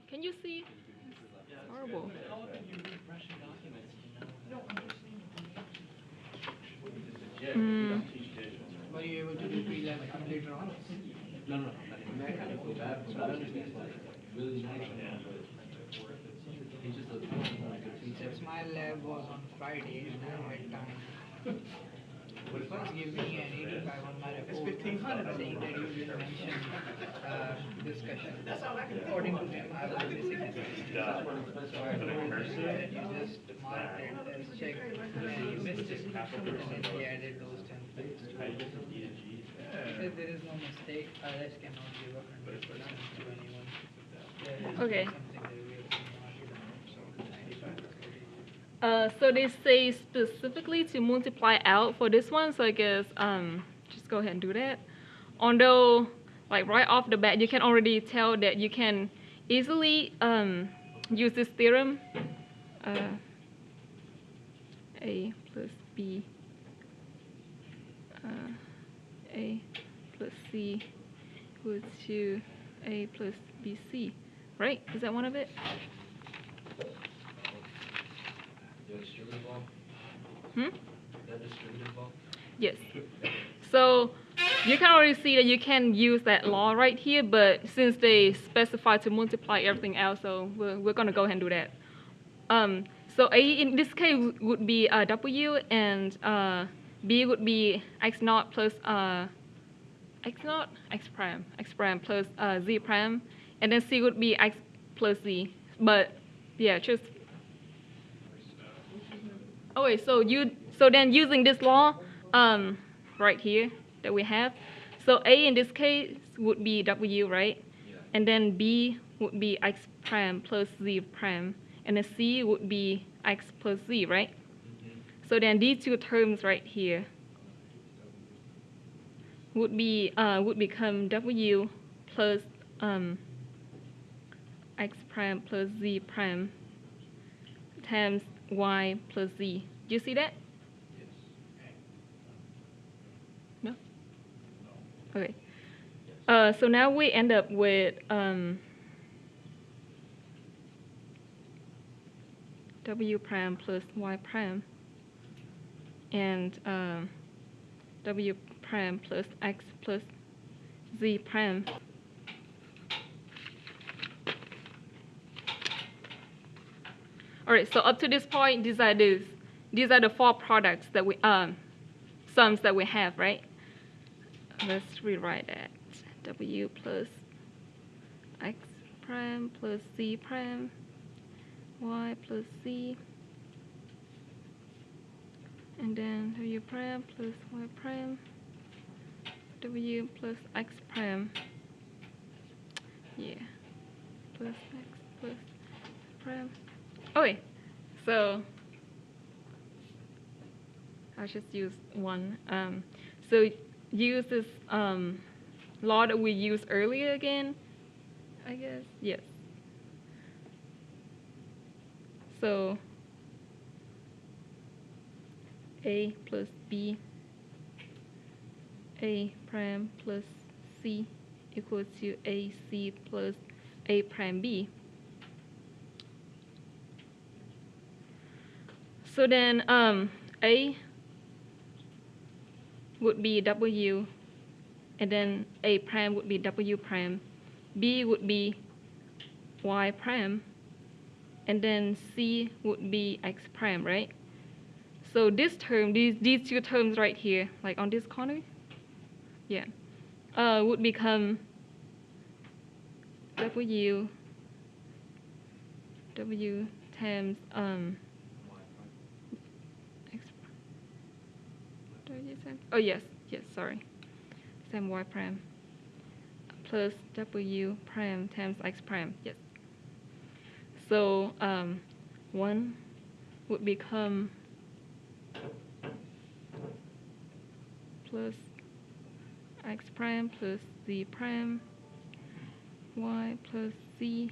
Can you see? It's horrible. How often do you refresh your documents? Were you able to do DLM later on? No. Since my lab was on Friday and I had time, please give me an 85 on my report saying that you didn't mention discussion. According to him, I was missing it. So I told him that you just marked it as checked and you missed it. And then he added those 10 things to it. He said there is no mistake. IS cannot give 100% to anyone. There is Okay. something that we have done. So 95 is okay. So they say specifically to multiply out for this one, so I guess just go ahead and do that. Although, like right off the bat, you can already tell that you can easily use this theorem, A plus B, A plus C equals to A plus BC, right? Is that one of it? That distributive law? Yes. So you can already see that you can use that law right here, but since they specify to multiply everything else, so we're going to go ahead and do that. So A in this case would be W, and B would be X naught plus X naught, X prime plus Z prime, and then C would be X plus Z. But yeah, just okay. So then using this law, right here that we have, so A in this case would be W, right? Yeah. And then B would be X prime plus Z prime, and then C would be X plus Z, right? So then these two terms right here would become W plus X prime plus Z prime times Y plus Z. Do you see that? Yes. No? Okay. So now we end up with W prime plus Y prime and W prime plus X plus Z prime. All right, so up to this point, these are the four products that we sums that we have, right? Let's rewrite that. W plus X prime plus Z prime, Y plus Z, and then W prime plus Y prime, W plus X prime, yeah, plus X plus prime. Okay, so I'll just use one. So use this law that we used earlier again, I guess. Yes. So A plus B, A prime plus C equals to AC plus A prime B. So then A would be W, and then A prime would be W prime, B would be Y prime, and then C would be X prime, right? So this term, these two terms right here, like on this corner, yeah, would become W times X. Oh yes, sorry, times Y prime plus W prime times X prime, yes. So 1 would become plus X prime plus Z prime, Y plus Z,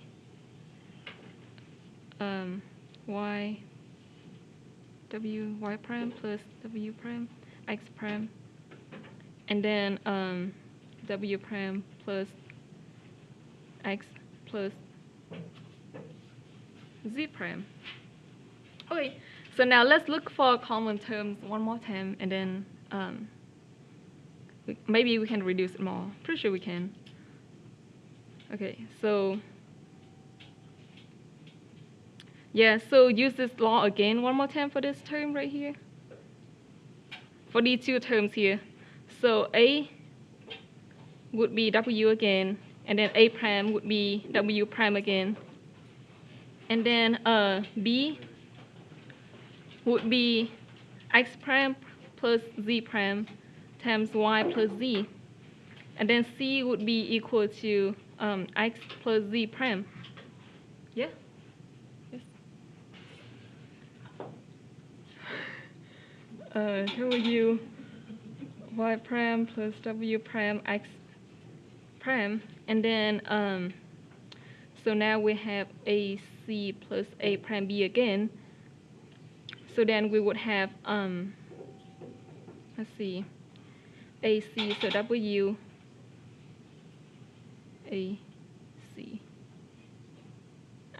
Y prime plus W prime, X prime, and then W prime plus X plus z prime. Okay, so now let's look for common terms one more time, and then maybe we can reduce it more. Pretty sure we can. Okay, so yeah, so use this law again one more time for this term right here. For these two terms here. So A would be W again, and then A prime would be W prime again. And then B would be X prime plus Z prime times Y plus Z. And then C would be equal to X plus Z prime. Yeah? Yes. W Y prime plus W prime X prime. And then, so now we have AC plus A prime B again. So then we would have, let's see, AC, so W, AC,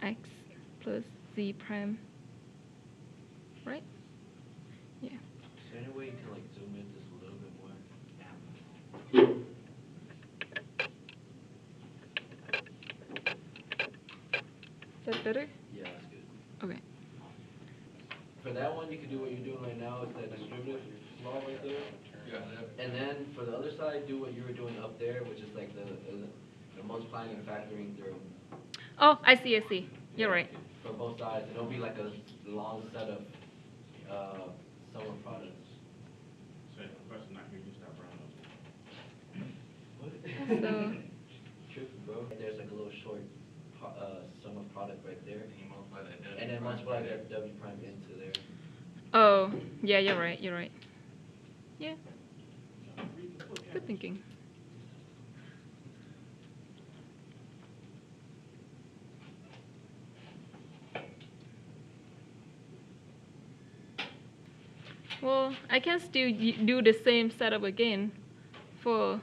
X plus Z prime, right? Yeah. Is there any way you can like zoom in just a little bit more? Is that better? Yeah, that's good. Okay. For that one, you can do what you're doing right now, is that distributive law right there. Yeah. And then for the other side, do what you were doing up there, which is like the multiplying and factoring through. Oh, I see, I see. You're right. For both sides, and it'll be like a long set of sum of products. So the question not here, you stop rounding What? So, Tripping, bro. There's like a little short sum of product right there. and you multiply that W. And then prime multiply by that W prime into there. oh, yeah, you're right, you're right. Yeah. Good thinking. Well, I can still do the same setup again for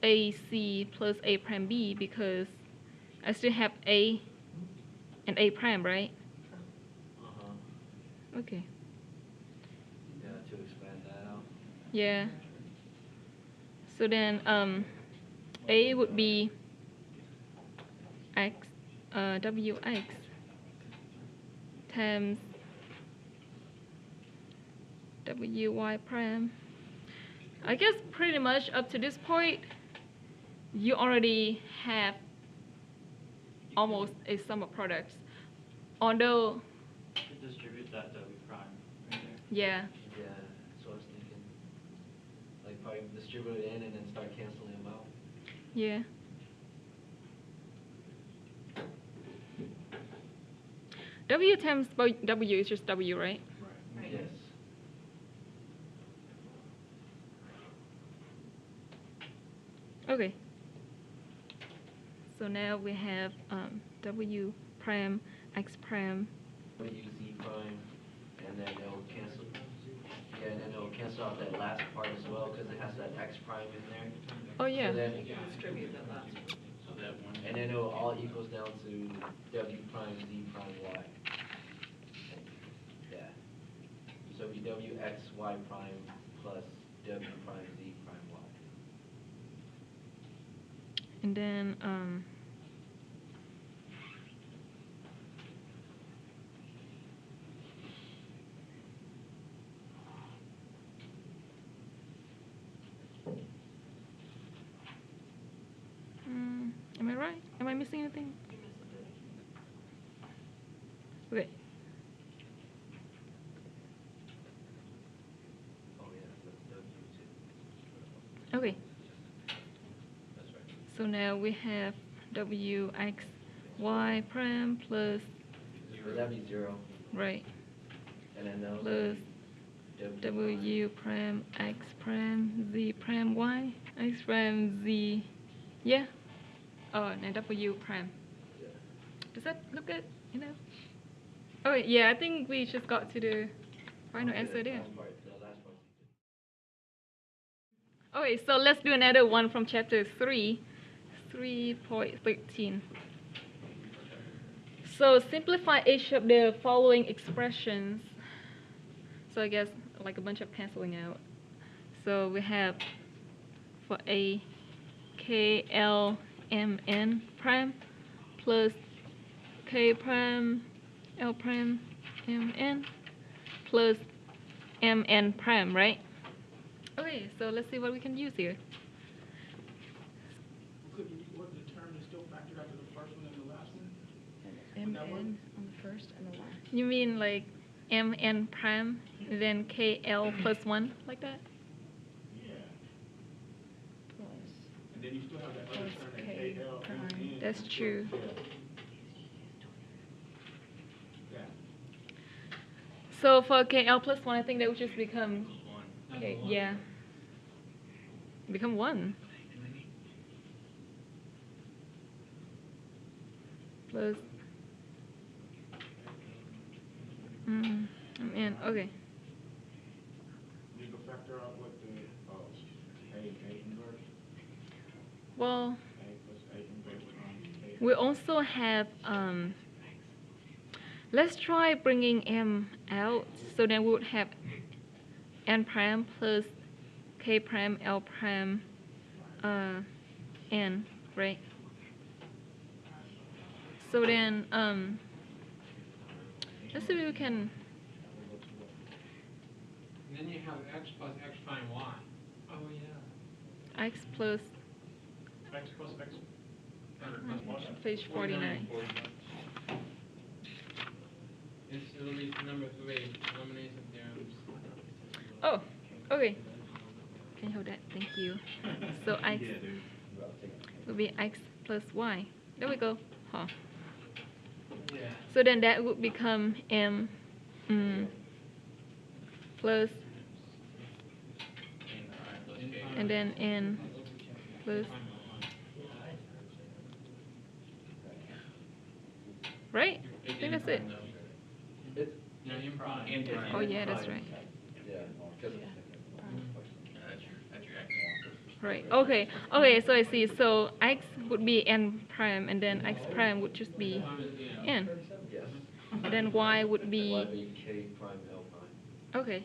AC plus A prime B because I still have A and A prime, right? Uh-huh. Okay. Yeah, to expand that out. Yeah. So then A would be X, WX times WY prime. I guess pretty much up to this point, you already have almost a sum of products. Although, To distribute that W prime right there. yeah, Yeah, that's what I was thinking. Like probably distribute it in and then start canceling them out. yeah. W times W is just W, right? Right. Yes. Okay. So now we have W prime, X prime. We use Z prime, and then it'll cancel. Yeah, and then it'll cancel out that last part as well because it has that X prime in there. Oh yeah. So then, Distribute that last one. So that one. and then it'll all equals down to W prime Z prime Y. Yeah. So it'll be W X Y prime plus W prime Z prime Y. And then am I right? Am I missing anything? Okay. Oh yeah, that's W too. Okay. That's right. So now we have W X Y prime plus So that'd be 0, right and then those plus W prime X prime Z prime Y X prime Z, yeah. Oh, and W prime. Yeah. Does that look good? You know. Oh yeah, I think we just got to the final answer there. The last part. Okay, so let's do another one from chapter 3, 3.13. So simplify each of the following expressions. So I guess like a bunch of canceling out. So we have for A, K, L, M, N prime plus K prime, L prime, M, N plus M, N prime, right? Okay, so let's see what we can use here. What the term is still factored after the first one and the last one? M, N on the first and the last. You mean like M, N prime, then K, L plus 1, like that? Yeah. Plus. And then you still have that other Plus term, that K KL, prime. MN. That's true. Yeah. So for KL plus 1, I think that would just become K, yeah. Become 1. Plus and okay. You can factor out what the, A inverse, Well, A plus A inverse K. we also have let's try bringing M out, so then we would have N prime plus K prime L prime N, right? So then let's see if we can. And then you have x plus x prime y. Oh, yeah. X plus X plus x. page 49. It'll be number 3, elimination theorems. Oh, okay. Can you hold that? Thank you. So X will be X plus Y. There we go. Huh. Yeah. So then that would become M plus and then N plus, right? I think that's it. It's, Yeah, M prime. Oh yeah, that's right. yeah, 'cause- That's your X. Right. Okay. Okay. So I see. So X would be N prime, and then X prime would just be N, yes. and then Y would Y be be K prime L prime. okay.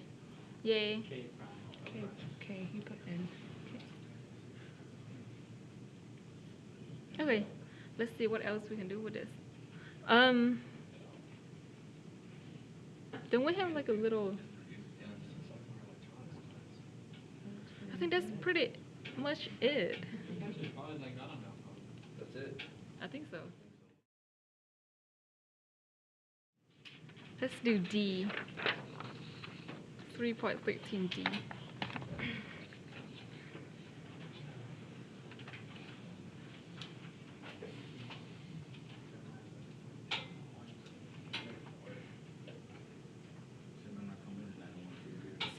Yay. K, K, you put N. Okay. Let's see what else we can do with this. Don't we have like a little? I think that's pretty much it. Probably like, I don't know. That's it. I think so. Let's do D. 3.13 D.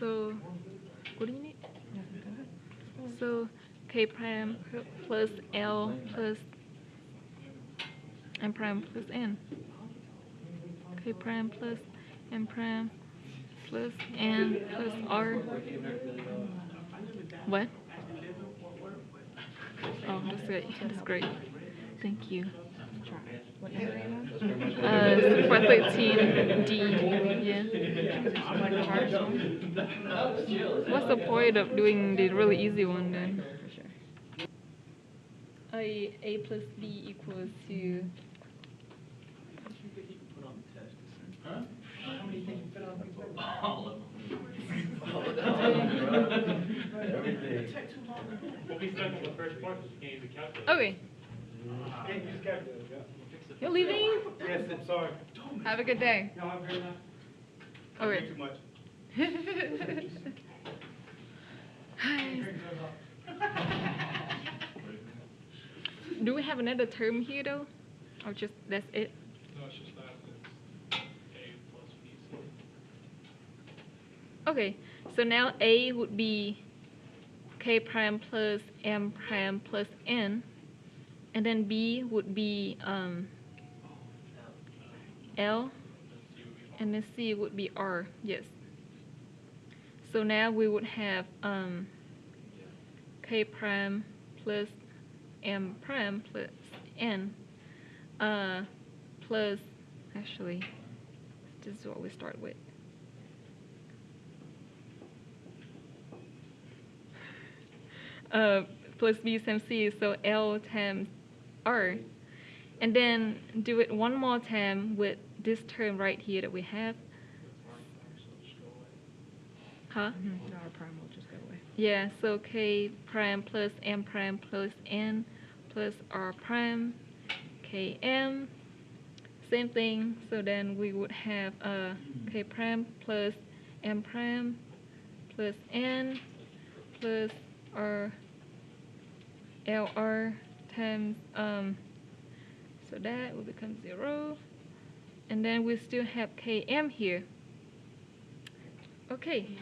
So, what do you need? So, K prime plus L plus M prime plus N. K prime plus M prime plus N plus R. What? Oh, that's great. That's great. Thank you. What number are you on? 3.13 D. Yeah. What's the point of doing the really easy one then? For sure. A plus B equals to. Huh? How many things you fit on people? All of them. Everything. We'll be stuck on the first part, because you can't use the calculator. Okay. Can't use calculator, yeah. You're leaving? Yes, I'm sorry. Have a good day. No, I'm very nice. Okay. Too much. Do we have another term here though? Or just that's it? No, it's just that it's A plus B. Okay. So now A would be K prime plus M prime plus N. And then B would be L. And then C would be R. Yes. So now we would have K prime plus M prime plus N plus Actually, this is what we start with. Plus B times C, so L times R. And then do it one more time with this term right here that we have. Huh? The R prime will just go away. Yeah, so K prime plus M prime plus N plus R prime, KM. Same thing, so then we would have K prime plus M prime plus N plus R LR times, so that will become 0. And then we still have KM here. Okay,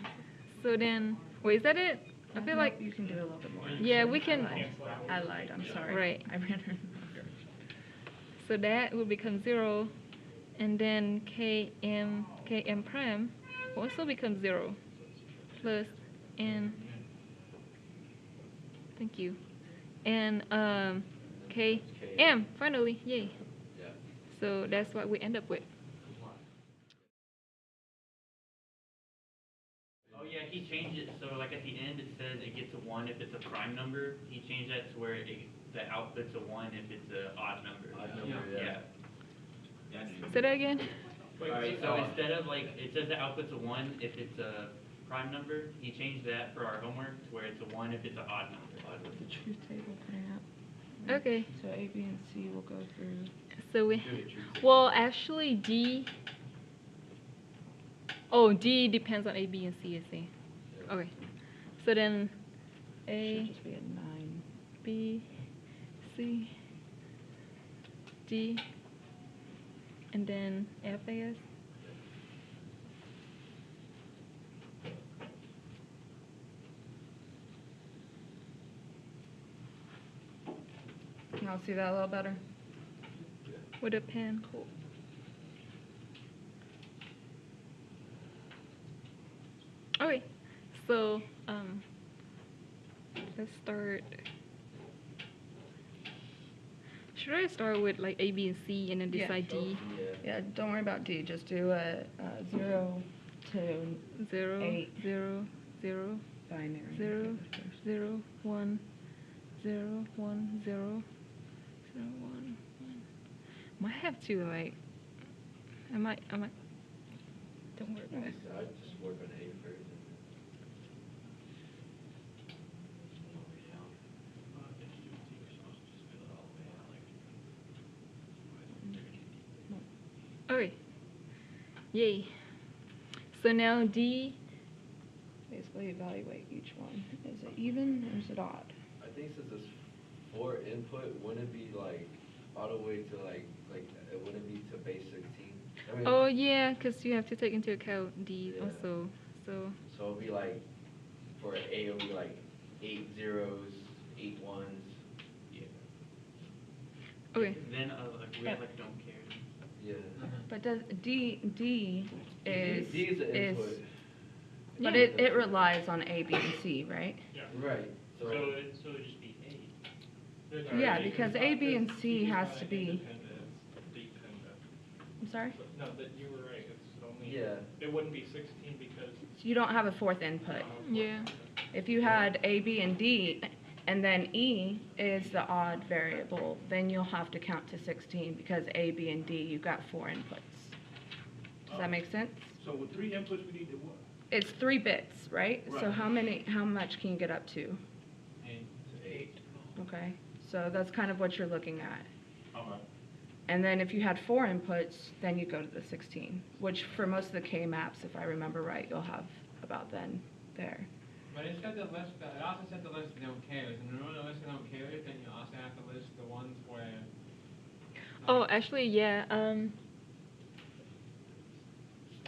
so then, wait, is that it? I feel like, You can do a little bit more. yeah, we can, I lied, I'm sorry. Right. I ran her in the wrong direction. so that will become 0. And then KM prime will also become 0 plus N, thank you, and KM, finally, yay. Yeah. So that's what we end up with. Oh yeah, he changed it, so like at the end it says it gets a 1 if it's a prime number. He changed that to where the output's a 1 if it's an odd number. Odd number, yeah. Say that again? Alright, so instead of like, it says the output's a 1 if it's a prime number, he changed that for our homework to where it's a 1 if it's an odd number. The truth table putting out. Okay, So A, B, and C will go through. so we, Do it, truth. well, actually D depends on A, B, and C, I see. Yeah. Okay, so then Should A, just be at 9. B, C, D, and then F, I guess. Y'all see that a little better? With a pen, cool. Okay, so let's start. Should I start with like A, B, and C, and then Yeah. decide D? Yeah, don't worry about D. Just do a 0 to 0, 8. 0, 0, binary. 0, 0, 1, 0, 1, 0, 0, 1, 1. Might have to like. I might. Don't worry about it. I just work on A first. Okay. Yay. So now D. Basically evaluate each one. Is it even or is it odd? I think since it's 4 input, wouldn't it be like all the way to like it wouldn't be to base 16? I mean, Oh yeah, because you have to take into account D Yeah. also. So so it'll be like for A it'll be like 8 zeros, 8 ones. Yeah. okay. Then like we have like don't care. Yeah. But does D is D is the input. but Yeah. it relies on A, B, and C, right? Yeah. Right. So, So it would just be A. Yeah, because A, B, and C has to be. Dependent. I'm sorry? No, that you were right, it's only. Yeah. It wouldn't be 16 because. You don't have a fourth input. Yeah. If you had A, B, and D, and then E is the odd variable, then you'll have to count to 16 because A, B, and D, you've got 4 inputs. Does that make sense? So with 3 inputs, we need to what? It's 3 bits, right? So Right. how much can you get up to? 8. Okay, so that's kind of what you're looking at. Alright. And then if you had 4 inputs, then you go to the 16, which for most of the K maps, if I remember right, you'll have about then there. But it said the list, it also said the list of don't cares, and in order to list the don't cares, then you also have to list the ones where. Oh, actually, yeah.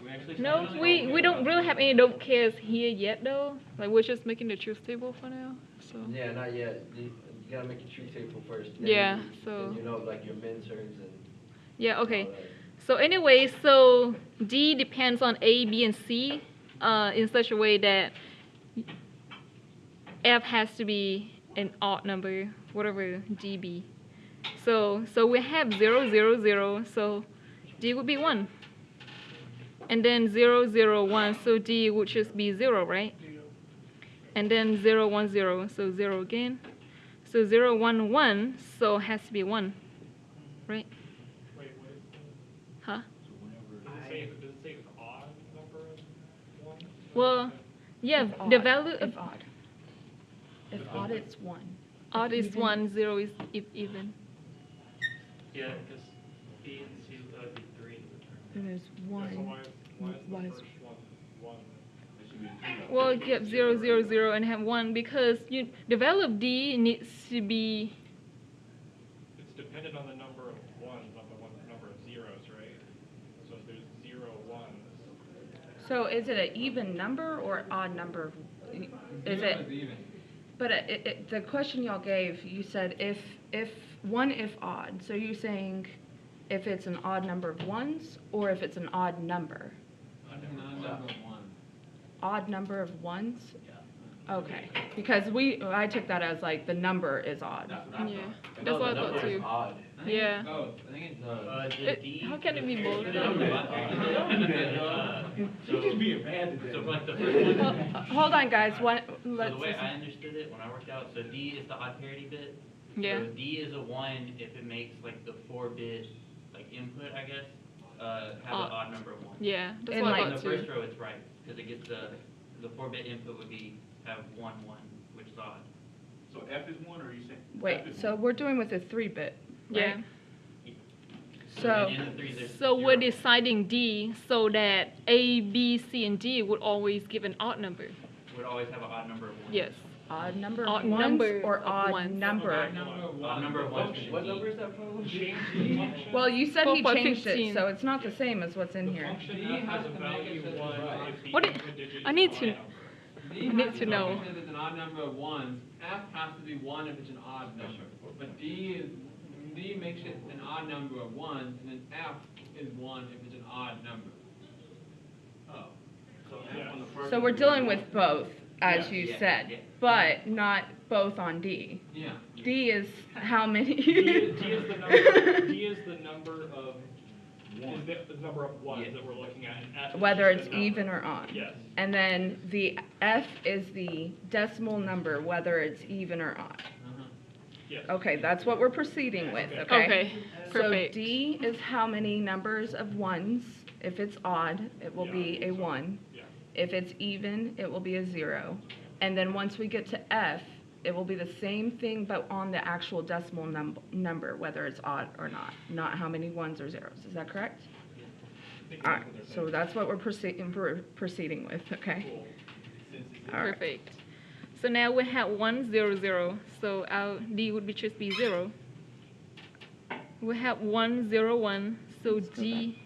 We actually No, started we don't really have any don't cares here yet though. Like we're just making the truth table for now. So. yeah, not yet. You gotta make a truth table first. Then Yeah, you, so- then you know like your min terms and Yeah. Okay. all that. So anyway, so D depends on A, B, and C in such a way that F has to be an odd number, whatever D be. So we have 0, 0, 0. So D would be 1. And then 0, 0, 1, so D would just be 0, right? And then 0, 1, 0, so 0 again. So 0, 1, 1, so it has to be 1, right? Wait, what is Huh? does it say an odd number of one? Well, yeah, If odd, the value of if odd. If odd, it's 1. odd is even- 1, 0 is even. Yeah, because B and C would be 3. And there's Yeah, so 1. why is Why the is- first one? It should be 2. Well, you have 0, 0, 0, and have 1 because the value of D needs to be, It's dependent on the number of ones, not the number of zeros, right? So if there's 0, 1, So is it an even number or odd number? Is Zero it? is even. But the question y'all gave, you said if odd. So you're saying if it's an odd number of ones or if it's an odd number? An odd number of one. Odd number of ones? Okay, because I took that as like the number is odd. yeah. That's No, what I the thought number is too. odd. I think Yeah. it's both. I think it's The It- D. how can it be both? So, Just being bad today. so for like the first one. Hold on, guys. So Let's the way listen. I understood it when I worked out, so D is the odd parity bit. Yeah. So D is a 1 if it makes like the 4-bit like input, I guess, have Odd. an odd number of 1. Yeah, that's And what like- I In the thought first too. row, it's right, because it gets the 4-bit input would be, have 1, 1, which is odd. So F is 1, or are you saying? F Wait, is so 1? we're doing with a 3-bit, Yeah. right? So So, then in the threes, there's So we're 0. deciding D so that A, B, C, and D would always give an odd number. Would always have an odd number of 1. Yes. odd number Odd of ones number or of odd ones. number? Odd number of Odd one. number of 1 is What D. number is that from? change the function. Well, you said he changed 4.15. it, so it's not the same as what's in The here. function D F has has a to make value it so 1 that if the What input digit I is need an to- odd number. D need has to know. Because it's an odd number of ones. F has to be 1 if it's an odd number. But D makes it an odd number of ones, and then F is 1 if it's an odd number. Oh. So F on the first. So we're dealing with both, as Yeah. you Yeah, said, yeah. but not both on D. Yeah. D is how many? D is the number of One. the number of ones Yeah. that we're looking at. And F is Whether just it's the number. even or odd. Yes. And then the F is the decimal number, whether it's even or odd. Yes. Okay, that's what we're proceeding with, okay? Okay, So perfect. D is how many numbers of ones. If it's odd, it will be a so- 1. Yeah. If it's even, it will be a 0. And then once we get to F, it will be the same thing, but on the actual decimal number, whether it's odd or not how many ones or zeros. Is that correct? I think All that's right, what they're so saying. that's what we're proceeding with, okay? Cool. All right. Perfect. So now we have 1, 0, 0. So our D would be just be 0. We have 1, 0, 1. So Let's go D,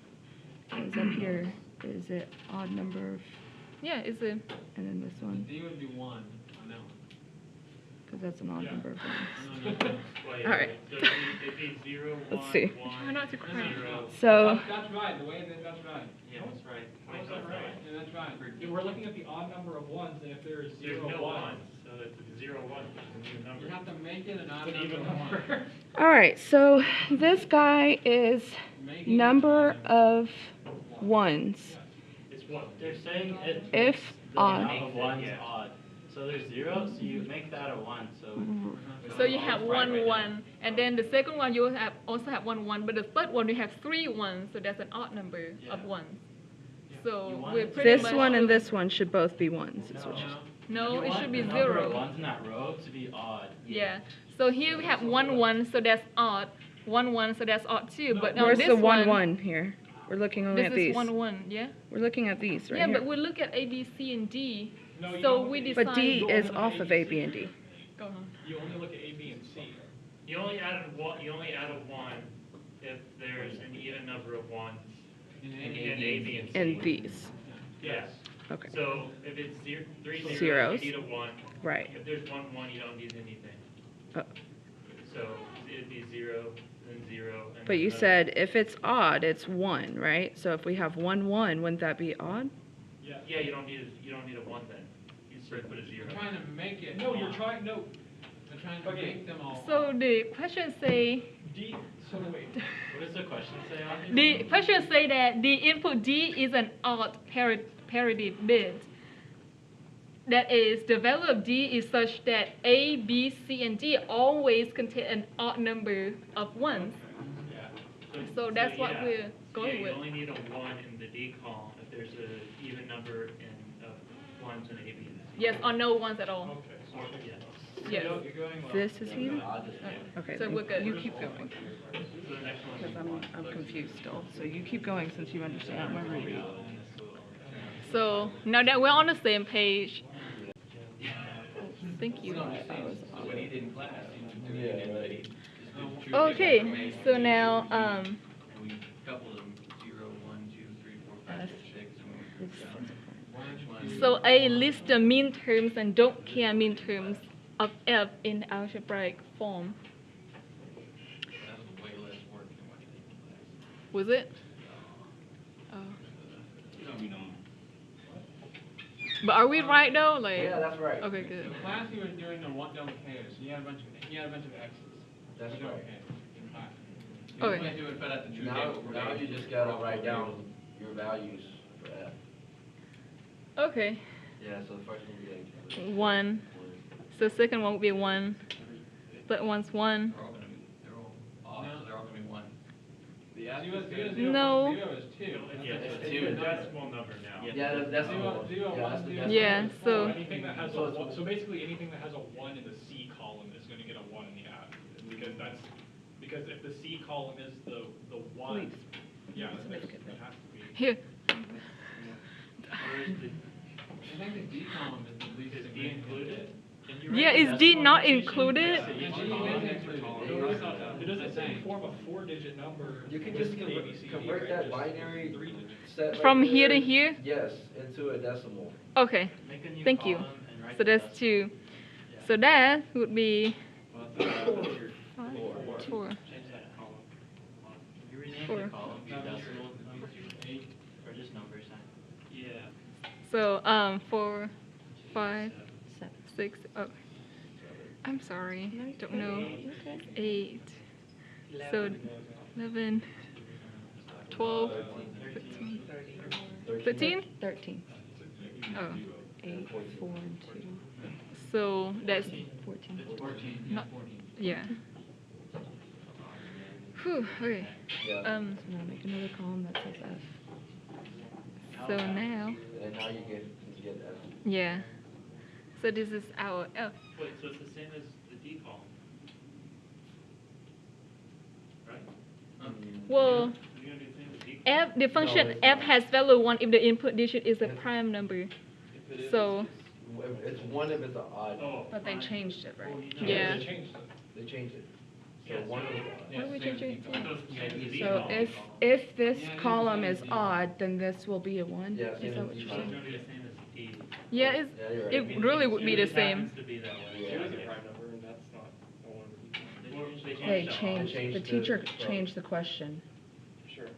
Is up here, is it odd number of, yeah, it's a, and then this one, D would be 1 on that one. because that's an odd Yeah. number of ones. No, no, no. Wait, All right. So it'd be 0, 1, Let's see. 1, Try not to cry. 0. So, That's right, the way that, that's right. Yeah, that's right. How is that right? Yeah, that's right. If we're looking at the odd number of ones, and if there is There's 0, no 1, 1, so it's 0, 1, which is a new number. You have to make it an odd it's an number even of one. number. all right, so this guy is Make it number an odd number. of ones. It's what they're saying. If The odd. amount of one's Yeah. odd. So there's 0, so you make that a 1. So. so you have Right 1, now. 1. And then the second one you have also have 1, 1. But the third one you have 3 ones. So that's an odd number of Yeah. ones. You So want we're it to pretty This much one and sure- this one should both be ones, is what you're saying. No, You it want should be the number of 0. ones in that row to be odd. Yeah. So here we have 1, 1. So that's odd. 1, 1. So that's odd too. But on Where's this the 1, 1 here? We're looking only This at is these. 1, 1. Yeah. We're looking at these right Yeah, here. but we look at A, B, C, and D. No, you So don't we look at- decide. But D You is only off look of at A, B, and D. Go on. You only look at A, B, and C. You only add a 1 if there's an even number of 1s In in A, A, B, and C. And these. Yes. Okay, So if it's 3 zeros, Zeros. you need a 1. right. If there's 1, 1, you don't need anything. Oh. So it'd be 0, then 0. And But you then said if it's odd, it's 1, right? So if we have 1, 1, wouldn't that be odd? Yeah. Yeah, you don't need a 1 then. You just put a 0. You're trying to make it. No, you're odd. trying, no. The trying to make them all So odd. the question say, D, so wait, What does the question say on here? the question say that the input D is an odd parity bit. That is, the value of D is such that A, B, C, and D always contain an odd number of ones. Yeah. So that's what yeah. we're going You with. only need a 1 in the D column if there's an even number of ones in A, B, and C. Yes, or no ones at all. okay, so I think Yes. you're going well. This is here? Odd is- Okay, So then we're good. you keep going, So the next one because is I'm confused still. So you keep going since you understand my reading. So now that we're on the same page, thank you. What he did in class. Yeah, right. Okay, so now And we coupled them, 0, 1, 2, 3, 4, 5, 6, 7. so I list the mean terms and don't care mean terms of F in algebraic form. That was way less work than what you did in class. Was it? Oh. But are we right though? Like. Yeah, that's right. Okay, good. In class, he was doing the one double K's. He had a bunch of X's. That's Double right. K's in class. Okay. Now you just gotta write down your values for F. Okay. Yeah, so the first one would be like. 1. So the second one would be 1. Third one's 1. They're all gonna be, they're all odd, so they're all gonna be 1. No. 0 is 2. Yeah, It's it's two. a decimal number now. Yeah, that's the Zero, one. zero, Yeah, one, that's the zero. decimal. Yeah, so. Anything that has a So it's- one, so basically anything that has a 1 in the C column is going to get a 1 in the add, because if the C column is the 1, Please. yeah, it has to be. Here. Where is the, I think the D column is the least is D significant. included? Can you Yeah, write is the D decimal not notation? included? Yeah, Yeah, each D column. is included. It doesn't say form a 4-digit number. You can with just A, B, C, D, convert right? that Just binary 3 digits. set right From here to there, here? Yes, into a decimal. Okay. Make a new Thank you. column and write So the that's decimal. 2. So that would be Well, it's not your- 5, Four. 4. Change that column. Can you rename 4. the column to decimal or just number sign? Yeah. So 4, 5, 6. Oh, I'm sorry. Don't know. 8. So 11, 12, 13. 13? 13. Oh. 8, 4, and 2. So that's 14. 14. not. Yeah. Whew. Okay. Yeah. So now make another column that says F. So now. And now you get F. Yeah. So this is our F. Wait, so it's the same as the D column? Right? Well, You're gonna do the same as D column? F, the function it's F not. has value 1 if the input digit is a prime number. So, It's 1 if it's an odd. Oh, But they fine. changed it, right? Oh, you know. Yeah. They changed it. They changed it. So Yeah, 1 so- is odd. what do we change it So to? it's the same as the D So column. if this Yeah, it is column the is same as odd, then this will be a 1? Yeah, Is same that as what D you're So column. it's saying? gonna be the same as D. Yeah, Yeah, you're right. it really would be the It just same. happens to be that way. Yeah. Two is a Okay. prime number, and that's not a 1. Well, They that. changed, changed the the- teacher from- changed the question. Sure.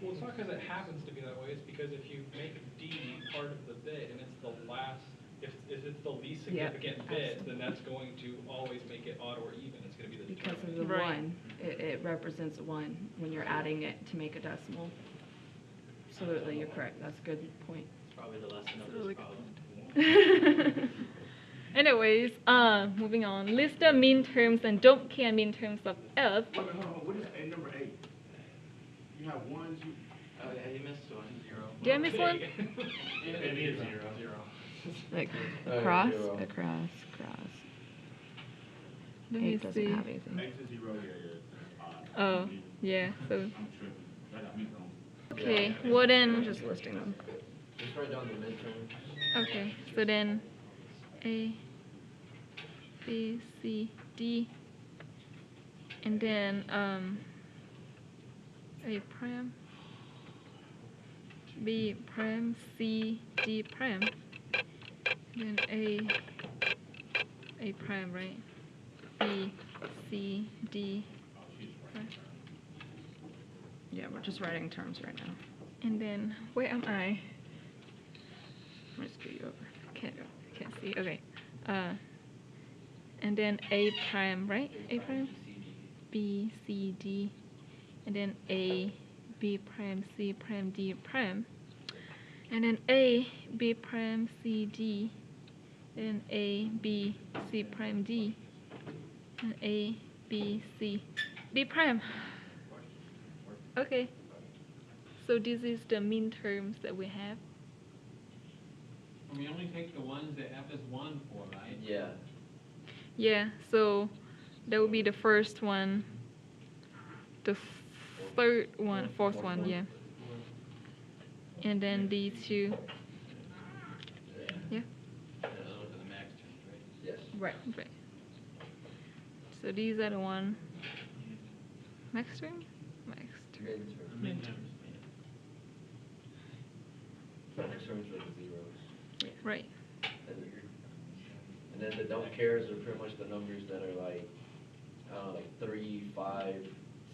Well, it's not because it happens to be that way, it's because if you make D part of the bit and it's the last, if it's the least Yep, significant bit, then that's going to always make it odd or even, it's gonna be the Because of determinant. the Right. 1, it represents a 1 when you're adding it to make a decimal. Absolutely, you're correct, that's a good point. It's probably the lesson of Really this good problem. Anyways, moving on. List the mean terms and don't care mean terms of F. Wait, hold on, what is A number 8? You have ones, you. Oh, yeah, you missed one. 0. Did I miss one? Maybe it's 0. Like Oh, across, zero. across. Let me 8 doesn't see. have anything. 8 to 0, yeah. Oh, yeah. So, I'm tripping. That got me wrong. okay. Well I'm then, just listing them. Just write down the midterm. okay. So then, A, B, C, D, and then A prime, B prime, C, D prime, then A prime, right? B, C, D, prime. Yeah, we're just writing terms right now. And then, where am I? Let me scoot you over. Can't see. Okay. and then A prime, right? A prime? B, C, D, and then A, B prime, C prime, D prime, and then A, B prime, C, D, then A, B, C prime, D, and A, B, C, D prime. Okay, so this is the mean terms that we have. We only take the ones that F is 1 for, right? Yeah. Yeah, so that would be the first one, the third one, fourth one, yeah. And then these two. Yeah. Yes. Right. Right. So these are the one. Max term? Max term. Midterms. Midterms are the zeros. Right. And then the don't cares are pretty much the numbers that are like, I don't know, like 3, 5,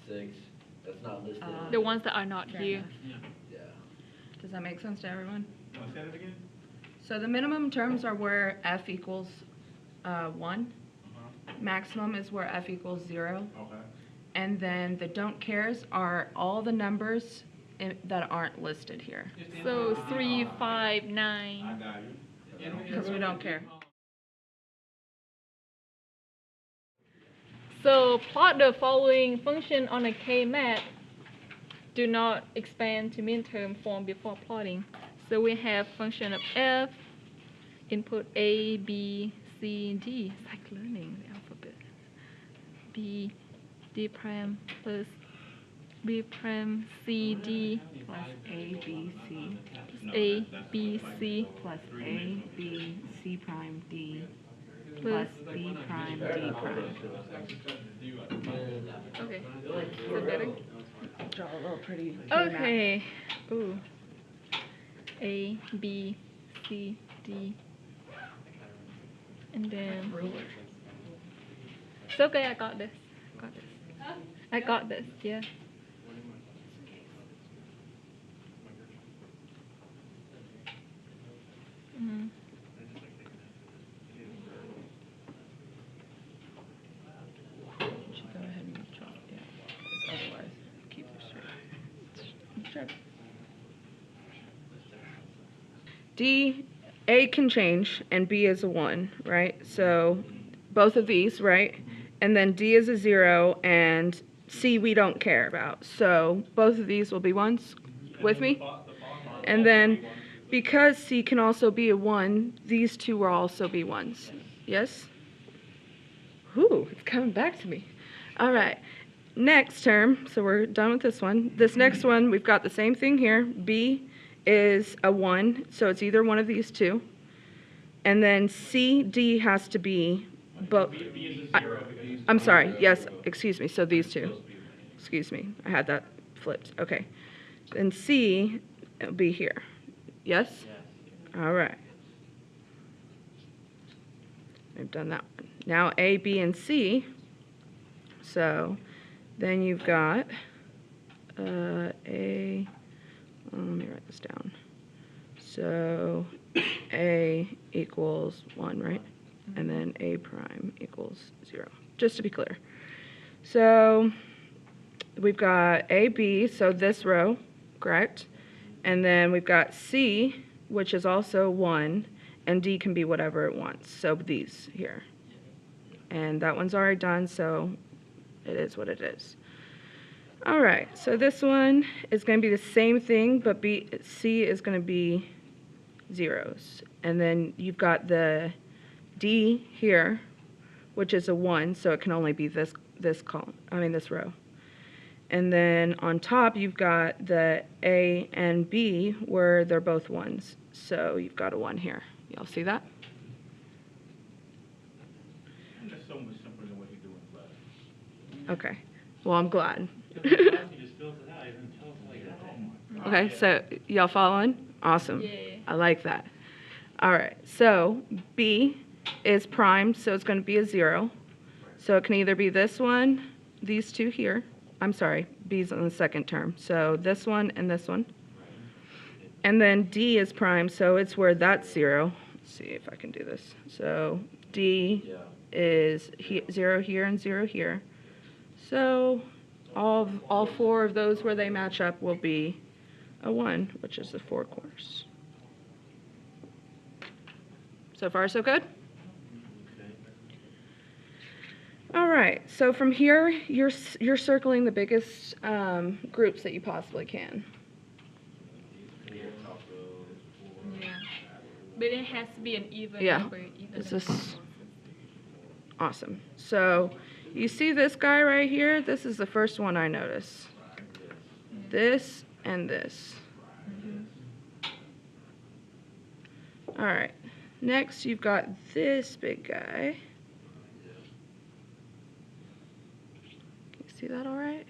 6. That's not listed. The ones that are not Fair here. enough. Yeah. Does that make sense to everyone? Say that again? So the minimum terms are where f equals 1. Maximum is where f equals 0. Okay. And then the don't cares are all the numbers that aren't listed here. So 3, 5, I 9. got you. Because we don't care. So plot the following function on a K-map. Do not expand to min-term form before plotting. So we have function of f, input A, B, C, D. It's like learning the alphabet. B, D prime plus B prime, C, D Plus A, B, C. A, B, C Plus A, B, C prime, D. plus B prime, D prime. Okay. Is that better? Draw a little pretty Okay. Ooh. A, B, C, D. And then. It's okay, I got this. Got this. I got this, yeah. Mm. Should go ahead and draw, yeah. Because otherwise, keep it straight. Sure. D, A can change, and B is a 1, right? So both of these, right? And then D is a 0, and C we don't care about. So both of these will be 1s with me. And then because C can also be a 1, these two will also be 1s. Yes? Ooh, it's coming back to me. All right. Next term, so we're done with this one. This next one, we've got the same thing here. B is a 1, so it's either one of these two. And then C, D has to be both. I'm sorry, yes, excuse me, so these two. Excuse me, I had that flipped. Okay. And C will be here. Yes? All right. We've done that one. Now A, B, and C. So then you've got A, let me write this down. So A equals 1, right? And then A prime equals 0, just to be clear. So we've got A, B, so this row, correct? And then we've got C, which is also 1, and D can be whatever it wants, so these here. And that one's already done, so it is what it is. All right, so this one is going to be the same thing, but C is going to be zeros. And then you've got the D here, which is a 1, so it can only be this column, this row. And then on top, you've got the A and B, where they're both 1s. So you've got a 1 here. Y'all see that? That's so much simpler than what you do in class. Okay. Well, I'm glad. He just fills it out, he doesn't tell us like that. Okay, so y'all following? Awesome. Yeah. I like that. All right, so B is primed, so it's going to be a 0. So it can either be this one, these two here. I'm sorry, B's on the second term. So this one and this one. And then D is prime, so it's where that's 0. Let's see if I can do this. So D is 0 here and 0 here. So all 4 of those where they match up will be a 1, which is the 4 corners. So far, so good? All right, so from here, you're circling the biggest groups that you possibly can. Yeah. But it has to be an even Yeah. number. Even Is number. this awesome? So you see this guy right here? This is the first one I notice. This and this. All right. Next, you've got this big guy. Can you see that all right?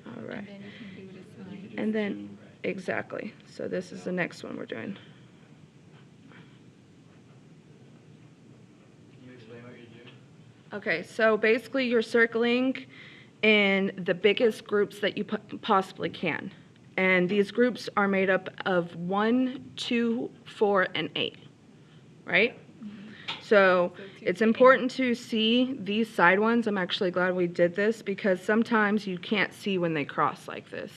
All right. And then you can do this one. And then, exactly. So this is the next one we're doing. Can you explain what you're doing? Okay, so basically you're circling in the biggest groups that you possibly can. And these groups are made up of 1, 2, 4, and 8, right? So it's important to see these side ones. I'm actually glad we did this because sometimes you can't see when they cross like this.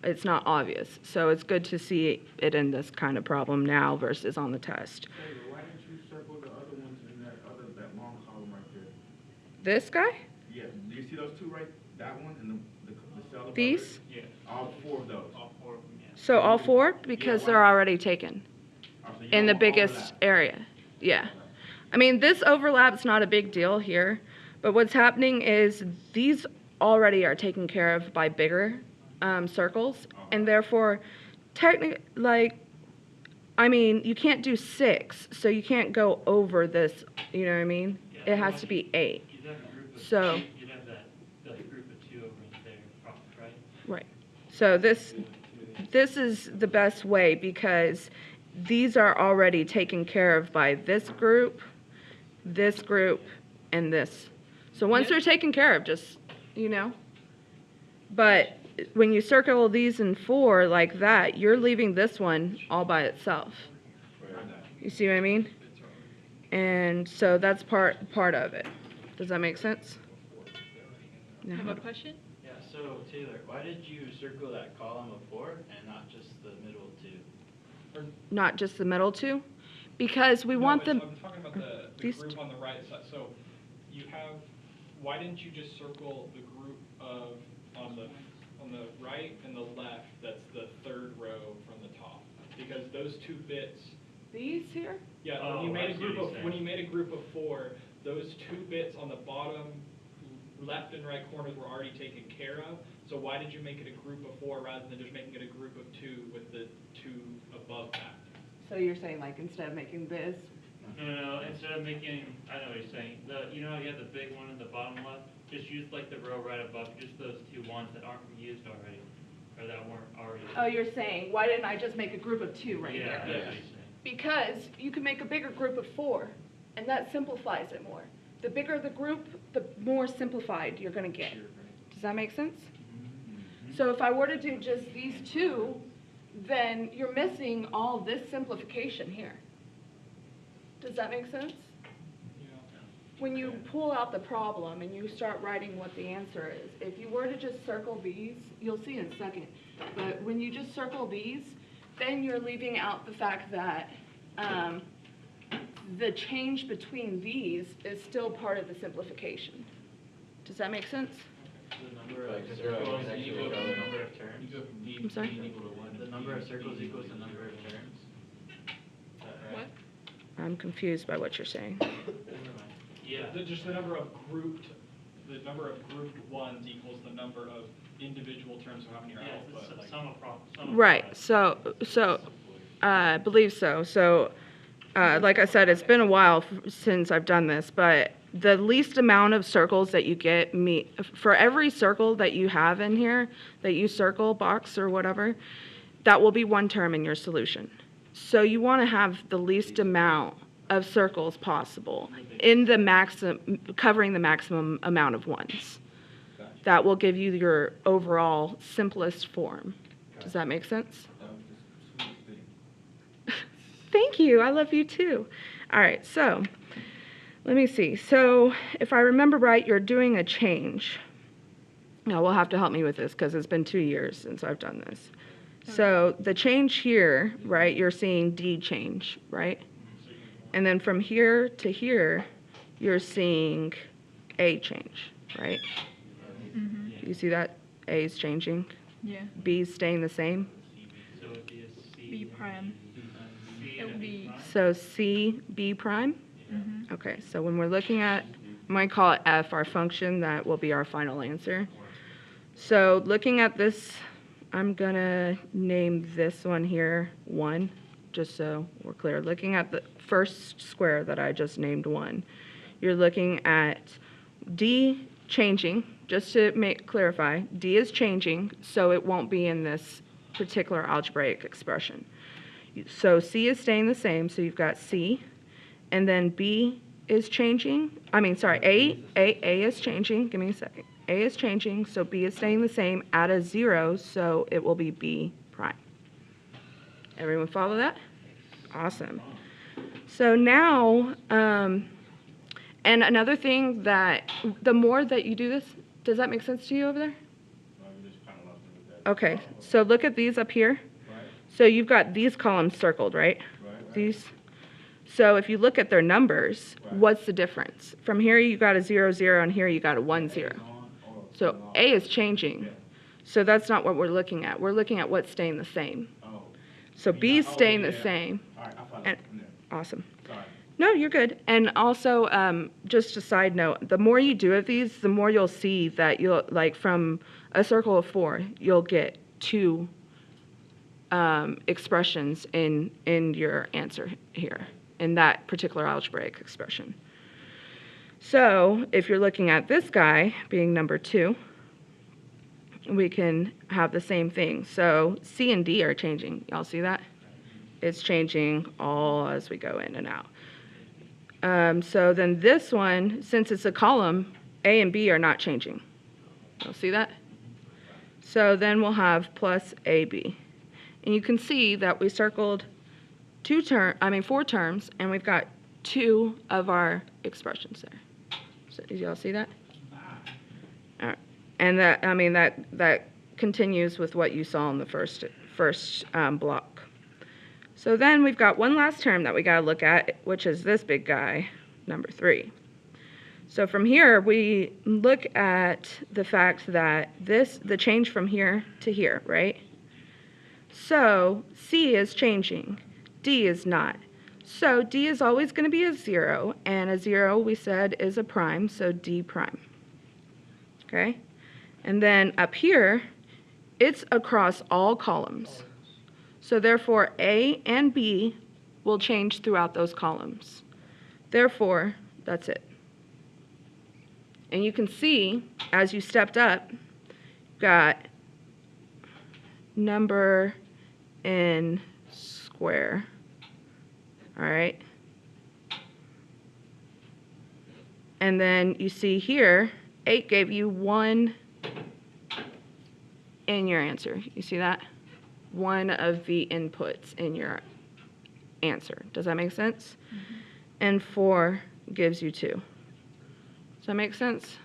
It's not obvious. So it's good to see it in this kind of problem now versus on the test. Hey, why didn't you circle the other ones in that long column right there? This guy? Yeah, do you see those two right? That one and the cell above it? These? Yeah, All 4 of those. all 4 of them, yeah. So all 4? Because Yeah, they're why? already taken Oh, so you in don't the want biggest overlap. area. Yeah. I mean, this overlap's not a big deal here, but what's happening is these already are taken care of by bigger circles, and therefore, technically, I mean, you can't do 6, so you can't go over this, you know what I mean? Yeah, It has to be 8. You'd have a group of, So- you'd have that group of 2 over there, right? Right. So this is the best way because these are already taken care of by this group, and this. So once they're taken care of, just, you know. But when you circle these in 4 like that, you're leaving this one all by itself. You see what I mean? And so that's part of it. Does that make sense? You have a question? Yeah, so Taylor, why did you circle that column of 4 and not just the middle 2? Not just the middle 2? Because we want them. I'm talking about the these group on the right side. So you have, why didn't you just circle the group of, on the right and the left, that's the 3rd row from the top? Because those 2 bits, These here? yeah, Oh, when you made I a see group what of, you're when saying. you made a group of 4, those 2 bits on the bottom left and right corners were already taken care of. So why did you make it a group of 4 rather than just making it a group of 2 with the 2 above that? So you're saying like instead of making this? No, instead of making, I know what you're saying, you know how you have the big one in the bottom left? Just use like the row right above, just those 2 ones that aren't used already, or that weren't already. Oh, you're saying, why didn't I just make a group of 2 right Yeah, here? that's what you're saying. Because you can make a bigger group of 4, and that simplifies it more. The bigger the group, the more simplified you're gonna get. Does that make sense? So if I were to do just these 2, then you're missing all this simplification here. Does that make sense? When you pull out the problem and you start writing what the answer is, if you were to just circle these, you'll see in a second, but when you just circle these, then you're leaving out the fact that the change between these is still part of the simplification. Does that make sense? The number of Like, is there a circles connection equals with the other- number of terms? I'm sorry? The number of circles equals the number of terms? Is that right? What? I'm confused by what you're saying. Yeah. Just the number of grouped ones equals the number of individual terms of how many are Yeah, output. it's like- sum of sum of Right, products. so, I believe so. So, like I said, it's been a while since I've done this, but the least amount of circles that you get, for every circle that you have in here, that you circle, box, or whatever, that will be 1 term in your solution. So you want to have the least amount of circles possible in the covering the maximum amount of ones. That will give you your overall simplest form. Does that make sense? That was the sweetest thing. Thank you. I love you too. All right, so Let me see. So if I remember right, you're doing a change. Now, we'll have to help me with this because it's been 2 years since I've done this. So the change here, right, you're seeing D change, right? And then from here to here, you're seeing A change, right? Mm-hmm. You see that? A is changing. Yeah. B is staying the same. So it'd be a C. B prime. C It would and B be. prime? So C, B prime. Mm-hmm. Okay, so when we're looking at, I might call it F, our function, that will be our final answer. So looking at this, I'm gonna name this one here 1, just so we're clear. Looking at the first square that I just named 1, you're looking at D changing, just to clarify, D is changing, so it won't be in this particular algebraic expression. So C is staying the same, so you've got C, and then B is changing, A is changing, give me a second. A is changing, so B is staying the same, add a 0, so it will be B prime. Everyone follow that? Awesome. So now, and another thing that, the more that you do this, does that make sense to you over there? Okay, so look at these up here. So you've got these columns circled, right? These. So if you look at their numbers, what's the difference? From here you got a 0, 0, and here you got a 1, 0. So A is changing. So that's not what we're looking at. We're looking at what's staying the same. So B is staying the same. And, awesome. No, you're good. And also, just a side note, the more you do of these, the more you'll see that you'll, like from a circle of 4, you'll get 2 expressions in your answer here, in that particular algebraic expression. So if you're looking at this guy being number 2, we can have the same thing. So C and D are changing. Y'all see that? It's changing all as we go in and out. So then this one, since it's a column, A and B are not changing. You'll see that? So then we'll have plus AB. And you can see that we circled 4 terms, and we've got 2 of our expressions there. So did y'all see that? All right. And that continues with what you saw in the first block. So then we've got one last term that we got to look at, which is this big guy, number 3. So from here, we look at the fact that the change from here to here, right? So C is changing, D is not. So D is always going to be a 0, and a 0 we said is a prime, so D prime. Okay? And then up here, it's across all columns. So therefore, A and B will change throughout those columns. Therefore, that's it. And you can see, as you stepped up, you've got number in square. All right. And then you see here, 8 gave you 1 in your answer. You see that? 1 of the inputs in your answer. Does that make sense? Mm-hmm. And 4 gives you 2. Does that make sense?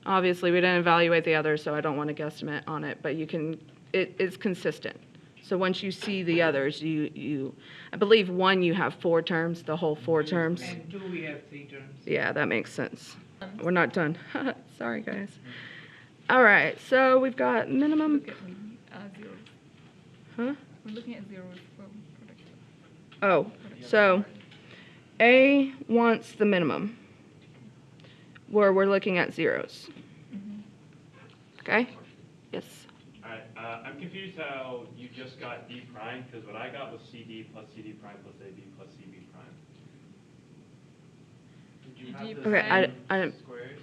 Obviously, we didn't evaluate the others, so I don't want to guesstimate on it, but you can, it's consistent. So once you see the others, I believe 1 you have 4 terms, the whole 4 terms. And 2 we have 3 terms. Yeah, that makes sense. We're not done. Sorry, guys. All right, so we've got minimum. Look at zeros. Huh? We're looking at zeros for production. Oh, so A wants the minimum, where we're looking at zeros. Mm-hmm. Okay? Yes. Alright, I'm confused how you just got D prime, because what I got was CD plus CD prime plus AB plus CB prime. Did you Did you have the Okay, same I didn't. squares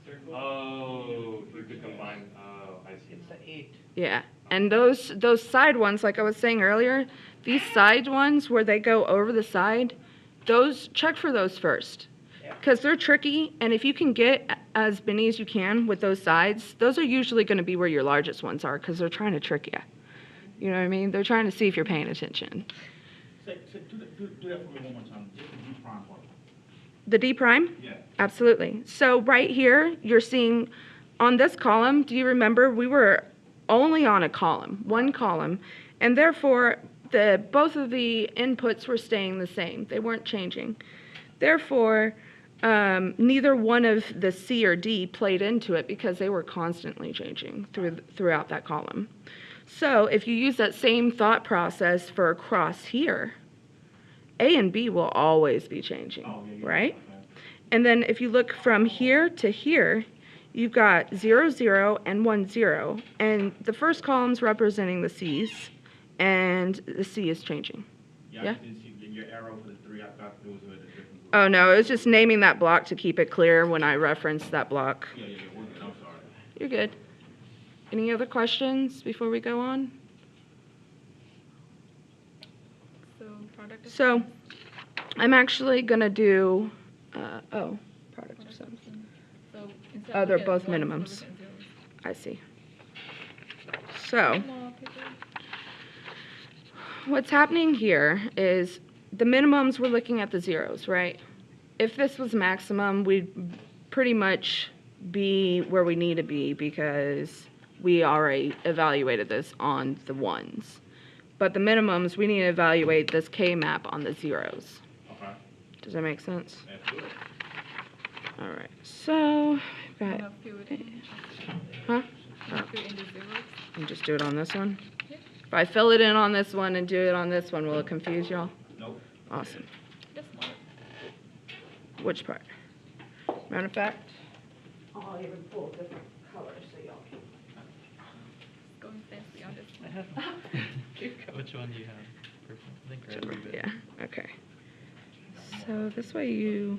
circled? Oh, you could combine, oh, I see. It's the 8. Yeah, and those side ones, like I was saying earlier, these side ones where they go over the side, those, check for those first. Because they're tricky, and if you can get as many as you can with those sides, those are usually going to be where your largest ones are, because they're trying to trick you. You know what I mean? They're trying to see if you're paying attention. Do that for me one more time. Just the D prime part. The D prime? Yeah. Absolutely. So right here, you're seeing on this column, do you remember we were only on a column, one column, and therefore both of the inputs were staying the same. They weren't changing. Therefore, neither one of the C or D played into it because they were constantly changing throughout that column. So if you use that same thought process for across here, A and B will always be changing, right? And then if you look from here to here, you've got 0, 0, and 1, 0. And the first column's representing the C's, and the C is changing. Yeah, I didn't see your arrow for the 3. I thought those were the different groups. Oh, no, it was just naming that block to keep it clear when I referenced that block. Yeah, we're good. I'm sorry. You're good. Any other questions before we go on? So product of So I'm actually going to do, product of sums. So instead Oh, of they're looking at both ones, we're minimums. looking at zeros. I see. So More people. what's happening here is the minimums, we're looking at the zeros, right? If this was maximum, we'd pretty much be where we need to be because we already evaluated this on the ones. But the minimums, we need to evaluate this K-map on the zeros. Okay. Does that make sense? That's good. All right, so we've got, Wanna fill it in? huh? Wanna fill in the zeros? And just do it on this one? Yeah. If I fill it in on this one and do it on this one, will it confuse y'all? Nope. Awesome. That's smart. Which part? Matter of fact, I'll even pull different colors so y'all can. Going fancy on this one. Which one do you have? Purple? I think red would be better. Yeah, okay. So this way you,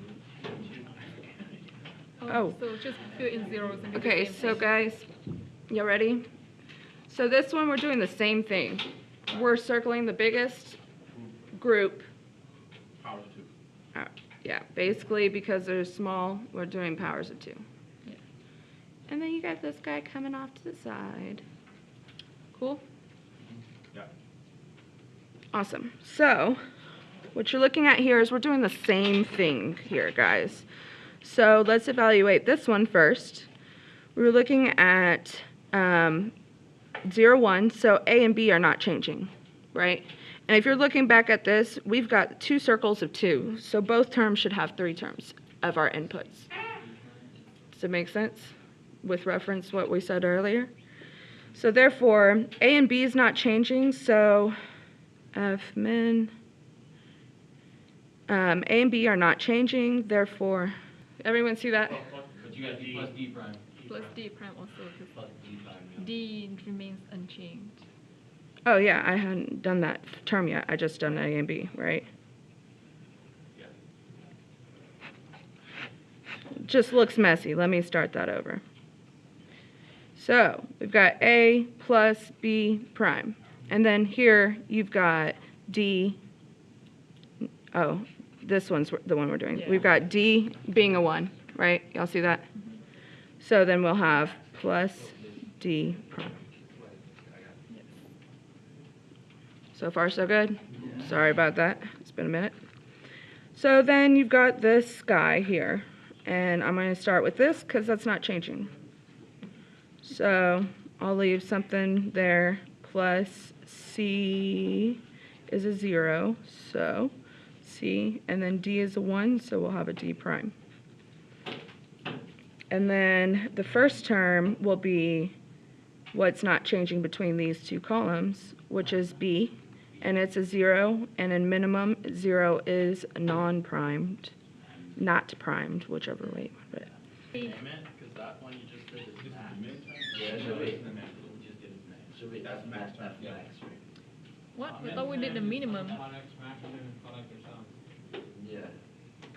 Oh. So just fill in zeros and do the okay, same so thing. guys, you ready? So this one, we're doing the same thing. We're circling the biggest group. Powers of 2. Yeah, basically because they're small, we're doing powers of 2. Yeah. And then you got this guy coming off to the side. Cool? Yeah. Awesome. So, what you're looking at here is we're doing the same thing here, guys. So let's evaluate this one first. We're looking at 0, 1, so A and B are not changing, right? And if you're looking back at this, we've got 2 circles of 2, so both terms should have 3 terms of our inputs. Does it make sense with reference to what we said earlier? So therefore, A and B is not changing, so F min, A and B are not changing, therefore, everyone see that? But you got D plus D prime. Plus D prime also, Plus because D prime, yeah. D remains unchanged. Oh yeah, I hadn't done that term yet, I just done A and B, right? Yeah. Just looks messy, let me start that over. So, we've got A plus B prime. And then here, you've got D, oh, this one's the one we're doing. Yeah. We've got D being a 1, right? Y'all see that? So then we'll have plus D prime. So far, so good? Sorry about that, it's been a minute. So then you've got this guy here. And I'm going to start with this because that's not changing. So I'll leave something there, plus C is a 0, so C, and then D is a 1, so we'll have a D prime. And then the first term will be what's not changing between these 2 columns, which is B, and it's a 0, and in minimum, 0 is non-primed, not primed, whichever way you want to put it. Because that one you just did is max. Yeah, it should be. We just did is max. Should be, that's max, that's max, right? What? I thought we did the minimum. Products, maximum, and product or sum. Yeah,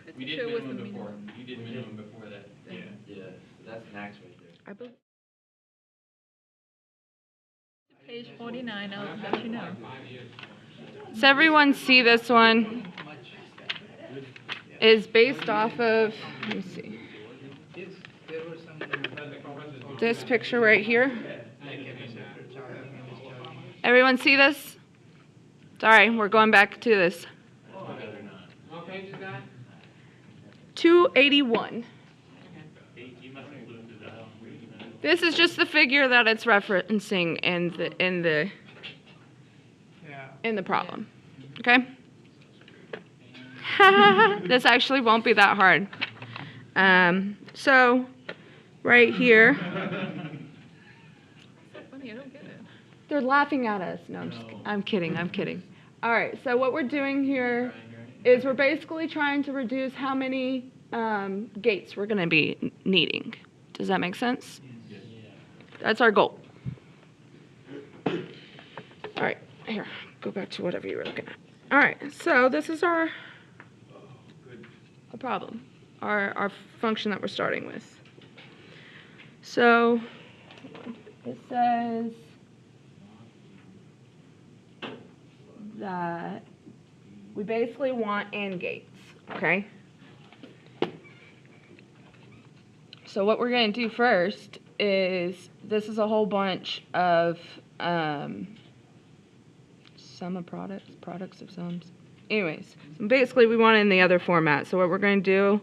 We Pretty did sure it was the minimum before. minimum. You did minimum before that. Yeah. yeah, that's max right there. I believe. Page 49, I'll let you know. 5 years. Does everyone see this one? Is based off of, let me see, Yes, there were some, this picture right here. like a separate chart, chart. Everyone see this? Sorry, we're going back to this. What page is that? 281. You must have flew through that. This is just the figure that it's referencing in the problem. Okay? This actually won't be that hard. So right here, So funny, I don't get it. they're laughing at us. No, I'm kidding. All right, so what we're doing here is we're basically trying to reduce how many gates we're going to be needing. Does that make sense? That's our goal. All right, here, go back to whatever you were looking at. All right, so this is our problem, our function that we're starting with. So it says that we basically want AND gates, okay? So what we're going to do first is, this is a whole bunch of sum of products of sums. Anyways, so basically we want it in the other format. So what we're going to do